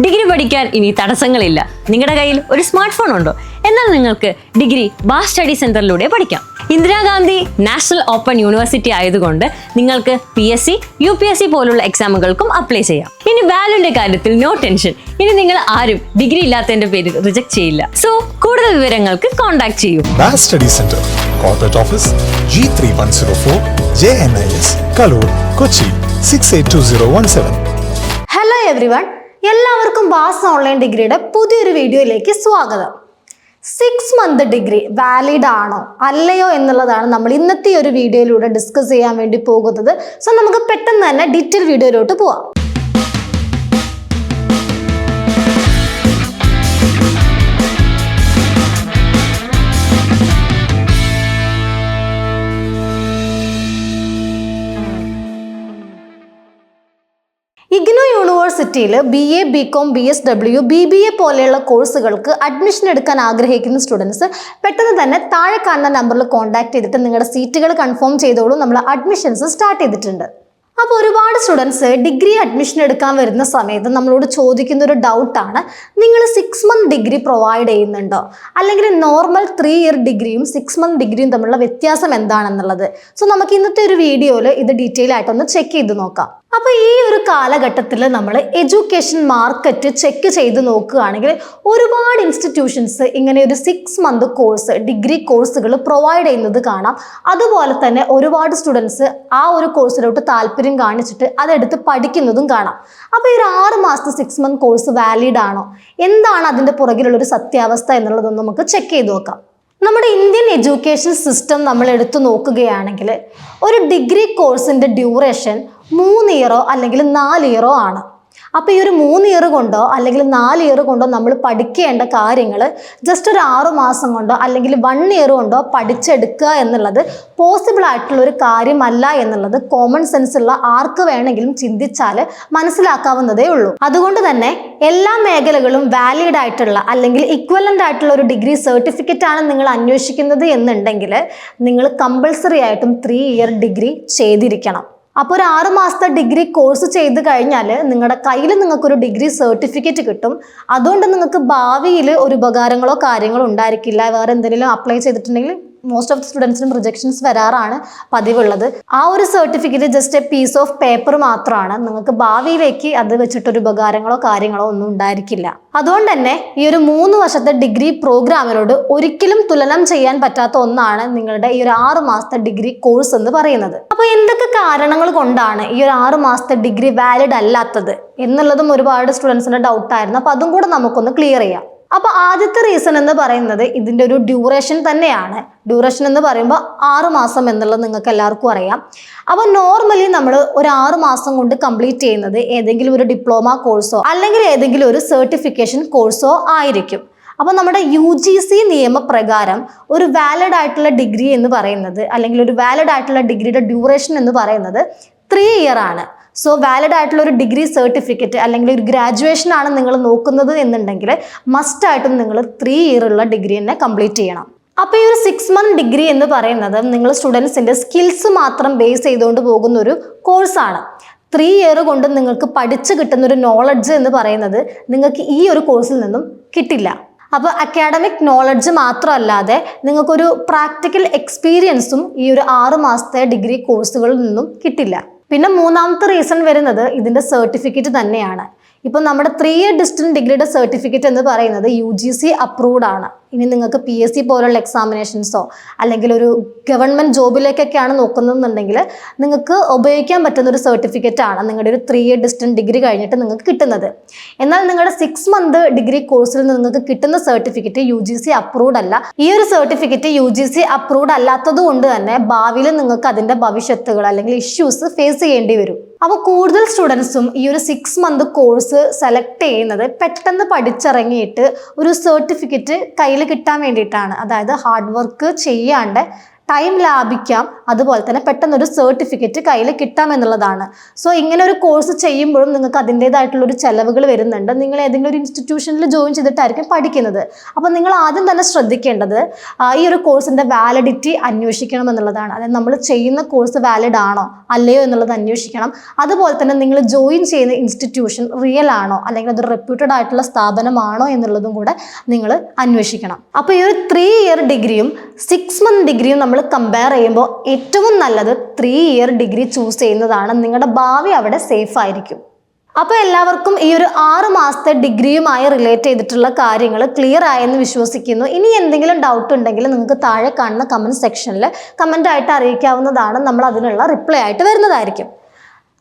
Degree പഠിക്കാൻ ഇനി തടസ്സങ്ങളില്ല. നിങ്ങളുടെ കയ്യിൽ ഒരു സ്മാർട്ട് ഫോൺ ഉണ്ടോ? എന്നാൽ നിങ്ങൾക്ക് ഡിഗ്രി ബാസ് സ്റ്റഡി സെന്ററിലൂടെ പഠിക്കാം. ഇന്ദിരാഗാന്ധി നാഷണൽ ഓപ്പൺ യൂണിവേഴ്സിറ്റി ആയതുകൊണ്ട് നിങ്ങൾക്ക് PSC, UPSC പോലുള്ള എക്സാമുകൾക്കും അപ്ലൈ ചെയ്യാം. ഇനി വാല്യൂന്റെ കാര്യത്തിൽ നോ ടെൻഷൻ. ഇനി നിങ്ങൾ ആരും ഡിഗ്രി ഇല്ലാത്തതിന്റെ പേരിൽ റിജക്ട് ചെയ്യില്ല. സോ കൂടുതൽ വിവരങ്ങൾക്ക് കോൺടാക്ട് ചെയ്യൂ. Baas study centre, corporate office, G3104, JNIS, Kaloor, Kochi 682017. Hello everyone, എല്ലാവർക്കും ബാസ് ഓൺലൈൻ ഡിഗ്രിയുടെ പുതിയൊരു വീഡിയോയിലേക്ക് സ്വാഗതം. 6 മന്ത് ഡിഗ്രി വാലിഡ് ആണോ അല്ലയോ എന്നുള്ളതാണ് നമ്മൾ ഇന്നത്തെ ഒരു വീഡിയോയിലൂടെ ഡിസ്കസ് ചെയ്യാൻ വേണ്ടി പോകുന്നത്. സോ നമുക്ക് പെട്ടെന്ന് തന്നെ ഡീറ്റെയിൽ വീഡിയോയിലോട്ട് പോവാം. ഇഗ്നോ യൂണിവേഴ്സിറ്റിയിൽ BA, BCom, BSW, BBA പോലെയുള്ള കോഴ്സുകൾക്ക് അഡ്മിഷൻ എടുക്കാൻ ആഗ്രഹിക്കുന്ന സ്റ്റുഡൻസ് പെട്ടെന്ന് തന്നെ താഴെ കാണുന്ന നമ്പറിൽ കോൺടാക്ട് ചെയ്തിട്ട് നിങ്ങളുടെ സീറ്റുകൾ കൺഫേം ചെയ്തോളൂ. നമ്മൾ അഡ്മിഷൻസ് സ്റ്റാർട്ട് ചെയ്തിട്ടുണ്ട്. അപ്പോൾ ഒരുപാട് സ്റ്റുഡൻസ് ഡിഗ്രി അഡ്മിഷൻ എടുക്കാൻ വരുന്ന സമയത്ത് നമ്മളോട് ചോദിക്കുന്ന ഒരു ഡൗട്ടാണ്, നിങ്ങൾ 6 മന്ത് ഡിഗ്രി പ്രൊവൈഡ് ചെയ്യുന്നുണ്ടോ, അല്ലെങ്കിൽ നോർമൽ 3 ഇയർ ഡിഗ്രിയും 6 മന്ത് ഡിഗ്രിയും തമ്മിലുള്ള വ്യത്യാസം എന്താണെന്നുള്ളത്. സോ നമുക്ക് ഇന്നത്തെ ഒരു വീഡിയോയിൽ ഇത് ഡീറ്റെയിൽ ആയിട്ടൊന്ന് ചെക്ക് ചെയ്ത് നോക്കാം. അപ്പോൾ ഈ ഒരു കാലഘട്ടത്തിൽ നമ്മൾ എഡ്യൂക്കേഷൻ മാർക്കറ്റ് ചെക്ക് ചെയ്ത് നോക്കുകയാണെങ്കിൽ ഒരുപാട് ഇൻസ്റ്റിറ്റ്യൂഷൻസ് ഇങ്ങനെ ഒരു 6 മന്ത് കോഴ്സ് ഡിഗ്രി കോഴ്സുകൾ പ്രൊവൈഡ് ചെയ്യുന്നത് കാണാം. അതുപോലെ തന്നെ ഒരുപാട് സ്റ്റുഡൻസ് ആ ഒരു കോഴ്സിലോട്ട് താല്പര്യം കാണിച്ചിട്ട് അതെടുത്ത് പഠിക്കുന്നതും കാണാം. അപ്പോൾ ഈ ഒരു 6 മാസത്തെ 6 മന്ത് കോഴ്സ് വാലിഡ് ആണോ, എന്താണ് അതിൻ്റെ പുറകിലുള്ളൊരു സത്യാവസ്ഥ എന്നുള്ളതൊന്ന് നമുക്ക് ചെക്ക് ചെയ്ത് നോക്കാം. നമ്മുടെ ഇന്ത്യൻ എഡ്യൂക്കേഷൻ സിസ്റ്റം നമ്മൾ എടുത്തു നോക്കുകയാണെങ്കിൽ ഒരു ഡിഗ്രി കോഴ്സിൻ്റെ ഡ്യൂറേഷൻ 3 ഇയറോ അല്ലെങ്കിൽ 4 ഇയറോ ആണ്. അപ്പോൾ ഈ ഒരു 3 ഇയർ കൊണ്ടോ അല്ലെങ്കിൽ 4 ഇയർ കൊണ്ടോ നമ്മൾ പഠിക്കേണ്ട കാര്യങ്ങൾ ജസ്റ്റ് ഒരു 6 മാസം കൊണ്ടോ അല്ലെങ്കിൽ 1 ഇയർ കൊണ്ടോ പഠിച്ചെടുക്കുക എന്നുള്ളത് പോസിബിൾ ആയിട്ടുള്ള ഒരു കാര്യമല്ല എന്നുള്ളത് കോമൺ സെൻസ് ഉള്ള ആർക്ക് വേണമെങ്കിലും ചിന്തിച്ചാൽ മനസ്സിലാക്കാവുന്നതേ ഉള്ളൂ. അതുകൊണ്ട് തന്നെ എല്ലാ മേഖലകളും വാലിഡ് ആയിട്ടുള്ള അല്ലെങ്കിൽ ഇക്വലൻ്റ് ആയിട്ടുള്ള ഒരു ഡിഗ്രി സർട്ടിഫിക്കറ്റ് ആണ് നിങ്ങൾ അന്വേഷിക്കുന്നത് എന്നുണ്ടെങ്കിൽ നിങ്ങൾ കമ്പൾസറി ആയിട്ടും 3 ഇയർ ഡിഗ്രി ചെയ്തിരിക്കണം. അപ്പോൾ ഒരു 6 മാസത്തെ ഡിഗ്രി കോഴ്സ് ചെയ്ത് കഴിഞ്ഞാൽ നിങ്ങളുടെ കയ്യിൽ നിങ്ങൾക്കൊരു ഡിഗ്രി സർട്ടിഫിക്കറ്റ് കിട്ടും. അതുകൊണ്ട് നിങ്ങൾക്ക് ഭാവിയിൽ ഒരു ഉപകാരങ്ങളോ കാര്യങ്ങളോ ഉണ്ടായിരിക്കില്ല. വേറെ എന്തെങ്കിലും അപ്ലൈ ചെയ്തിട്ടുണ്ടെങ്കിൽ മോസ്റ്റ് ഓഫ് ദി സ്റ്റുഡൻസിനും റിജക്ഷൻസ് വരാറാണ് പതിവുള്ളത്. ആ ഒരു certificate just a piece of paper മാത്രമാണ്. നിങ്ങൾക്ക് ഭാവിയിലേക്ക് അത് വെച്ചിട്ടൊരു ഉപകാരങ്ങളോ കാര്യങ്ങളോ ഒന്നും ഉണ്ടായിരിക്കില്ല. അതുകൊണ്ട് തന്നെ ഈ ഒരു 3 വർഷത്തെ ഡിഗ്രി പ്രോഗ്രാമിനോട് ഒരിക്കലും തുലനം ചെയ്യാൻ പറ്റാത്ത ഒന്നാണ് നിങ്ങളുടെ ഈ ഒരു 6 മാസത്തെ ഡിഗ്രി കോഴ്സ് എന്ന് പറയുന്നത്. അപ്പോൾ എന്തൊക്കെ കാരണങ്ങൾ കൊണ്ടാണ് ഈ ഒരു 6 മാസത്തെ ഡിഗ്രി വാലിഡ് അല്ലാത്തത് എന്നുള്ളതും ഒരുപാട് സ്റ്റുഡൻസിന്റെ ഡൗട്ടായിരുന്നു. അപ്പോൾ അതും കൂടെ നമുക്കൊന്ന് ക്ലിയർ ചെയ്യാം. അപ്പോൾ ആദ്യത്തെ റീസൺ എന്ന് പറയുന്നത് ഇതിൻ്റെ ഒരു ഡ്യൂറേഷൻ തന്നെയാണ്. ഡ്യൂറേഷൻ എന്ന് പറയുമ്പോൾ 6 മാസം എന്നുള്ളത് നിങ്ങൾക്ക് എല്ലാവർക്കും അറിയാം. അപ്പോൾ നോർമലി നമ്മൾ ഒരു 6 മാസം കൊണ്ട് കംപ്ലീറ്റ് ചെയ്യുന്നത് ഏതെങ്കിലും ഒരു ഡിപ്ലോമ കോഴ്സോ അല്ലെങ്കിൽ ഏതെങ്കിലും ഒരു സർട്ടിഫിക്കേഷൻ കോഴ്സോ ആയിരിക്കും. അപ്പോൾ നമ്മുടെ UGC നിയമപ്രകാരം ഒരു വാലിഡ് ആയിട്ടുള്ള ഡിഗ്രി എന്ന് പറയുന്നത് അല്ലെങ്കിൽ ഒരു വാലിഡ് ആയിട്ടുള്ള ഡിഗ്രിയുടെ ഡ്യൂറേഷൻ എന്ന് പറയുന്നത് 3 ഇയർ ആണ്. സോ വാലിഡ് ആയിട്ടുള്ള ഒരു ഡിഗ്രി സർട്ടിഫിക്കറ്റ് അല്ലെങ്കിൽ ഒരു ഗ്രാജുവേഷൻ ആണ് നിങ്ങൾ നോക്കുന്നത് എന്നുണ്ടെങ്കിൽ മസ്റ്റായിട്ടും നിങ്ങൾ 3 ഇയർ ഉള്ള ഡിഗ്രി തന്നെ കംപ്ലീറ്റ് ചെയ്യണം. അപ്പോൾ ഈ ഒരു 6 മന്ത് ഡിഗ്രി എന്ന് പറയുന്നത് നിങ്ങൾ സ്റ്റുഡൻസിൻ്റെ സ്കിൽസ് മാത്രം ബേസ് ചെയ്തുകൊണ്ട് പോകുന്ന ഒരു കോഴ്സാണ്. 3 ഇയർ കൊണ്ട് നിങ്ങൾക്ക് പഠിച്ച് കിട്ടുന്ന ഒരു നോളജ് എന്ന് പറയുന്നത് നിങ്ങൾക്ക് ഈ ഒരു കോഴ്സിൽ നിന്നും കിട്ടില്ല. അപ്പോൾ അക്കാഡമിക് നോളജ് മാത്രമല്ലാതെ നിങ്ങൾക്കൊരു പ്രാക്ടിക്കൽ എക്സ്പീരിയൻസും ഈ ഒരു 6 മാസത്തെ ഡിഗ്രി കോഴ്സുകളിൽ നിന്നും കിട്ടില്ല. പിന്നെ മൂന്നാമത്തെ റീസൺ വരുന്നത് ഇതിൻ്റെ സർട്ടിഫിക്കറ്റ് തന്നെയാണ്. ഇപ്പോൾ നമ്മുടെ 3 ഇയർ ഡിസ്റ്റൻസ് ഡിഗ്രിയുടെ സർട്ടിഫിക്കറ്റ് എന്ന് പറയുന്നത് UGC അപ്രൂവ്ഡ് ആണ്. ഇനി നിങ്ങൾക്ക് PSC പോലുള്ള എക്സാമിനേഷൻസോ അല്ലെങ്കിൽ ഒരു ഗവൺമെൻറ് ജോബിലേക്കൊക്കെയാണ് നോക്കുന്നതെന്നുണ്ടെങ്കിൽ നിങ്ങൾക്ക് ഉപയോഗിക്കാൻ പറ്റുന്ന ഒരു സർട്ടിഫിക്കറ്റ് ആണ് നിങ്ങളുടെ ഒരു 3 ഇയർ ഡിസ്റ്റൻസ് ഡിഗ്രി കഴിഞ്ഞിട്ട് നിങ്ങൾക്ക് കിട്ടുന്നത്. എന്നാൽ നിങ്ങളുടെ 6 മന്ത് ഡിഗ്രി കോഴ്സിൽ നിന്ന് നിങ്ങൾക്ക് കിട്ടുന്ന സർട്ടിഫിക്കറ്റ് UGC അപ്രൂവ്ഡ് അല്ല. ഈ ഒരു സർട്ടിഫിക്കറ്റ് UGC അപ്രൂവ്ഡ് അല്ലാത്തത് കൊണ്ട് തന്നെ ഭാവിയിൽ നിങ്ങൾക്ക് അതിൻ്റെ ഭവിഷ്യത്തുകൾ അല്ലെങ്കിൽ ഇഷ്യൂസ് ഫേസ് ചെയ്യേണ്ടി വരും. അപ്പോൾ കൂടുതൽ സ്റ്റുഡൻസും ഈ ഒരു 6 മന്ത് കോഴ്സ് സെലക്ട് ചെയ്യുന്നത് പെട്ടെന്ന് പഠിച്ചിറങ്ങിയിട്ട് ഒരു സർട്ടിഫിക്കറ്റ് കയ്യിൽ കിട്ടാൻ വേണ്ടിയിട്ടാണ്. അതായത് ഹാർഡ് വർക്ക് ചെയ്യാണ്ട് ടൈം ലാഭിക്കാം, അതുപോലെ തന്നെ പെട്ടെന്നൊരു സർട്ടിഫിക്കറ്റ് കയ്യിൽ കിട്ടാം എന്നുള്ളതാണ്. സോ ഇങ്ങനെ ഒരു കോഴ്സ് ചെയ്യുമ്പോഴും നിങ്ങൾക്ക് അതിൻ്റേതായിട്ടുള്ളൊരു ചിലവുകൾ വരുന്നുണ്ട്. നിങ്ങൾ ഏതെങ്കിലും ഒരു ഇൻസ്റ്റിറ്റ്യൂഷനിൽ ജോയിൻ ചെയ്തിട്ടായിരിക്കും പഠിക്കുന്നത്. അപ്പോൾ നിങ്ങൾ ആദ്യം തന്നെ ശ്രദ്ധിക്കേണ്ടത് ഈ ഒരു കോഴ്സിൻ്റെ വാലിഡിറ്റി അന്വേഷിക്കണം എന്നുള്ളതാണ്. അതായത് നമ്മൾ ചെയ്യുന്ന കോഴ്സ് വാലിഡ് ആണോ അല്ലയോ എന്നുള്ളത് അന്വേഷിക്കണം. അതുപോലെ തന്നെ നിങ്ങൾ ജോയിൻ ചെയ്യുന്ന ഇൻസ്റ്റിറ്റ്യൂഷൻ റിയൽ ആണോ അല്ലെങ്കിൽ അത് റെപ്യൂട്ടഡ് ആയിട്ടുള്ള സ്ഥാപനമാണോ എന്നുള്ളതും കൂടെ നിങ്ങൾ അന്വേഷിക്കണം. അപ്പോൾ ഈ ഒരു 3 ഇയർ ഡിഗ്രിയും 6 മന്ത് ഡിഗ്രിയും നമ്മൾ കമ്പയർ ചെയ്യുമ്പോൾ ഏറ്റവും നല്ലത് 3 ഇയർ ഡിഗ്രി ചൂസ് ചെയ്യുന്നതാണ്. നിങ്ങളുടെ ഭാവി അവിടെ സേഫ് ആയിരിക്കും. അപ്പോൾ എല്ലാവർക്കും ഈ ഒരു 6 മാസത്തെ ഡിഗ്രിയുമായി റിലേറ്റ് ചെയ്തിട്ടുള്ള കാര്യങ്ങൾ ക്ലിയർ ആയെന്ന് വിശ്വസിക്കുന്നു. ഇനി എന്തെങ്കിലും ഡൗട്ട് ഉണ്ടെങ്കിൽ നിങ്ങൾക്ക് താഴെ കാണുന്ന കമൻറ്റ് സെക്ഷനിൽ കമൻ്റ് ആയിട്ട് അറിയിക്കാവുന്നതാണ്. നമ്മൾ അതിനുള്ള റിപ്ലൈ ആയിട്ട് വരുന്നതായിരിക്കും.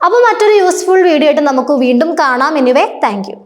അപ്പോൾ മറ്റൊരു യൂസ്ഫുൾ വീഡിയോ ആയിട്ട് നമുക്ക് വീണ്ടും കാണാം. Anyway, thank you.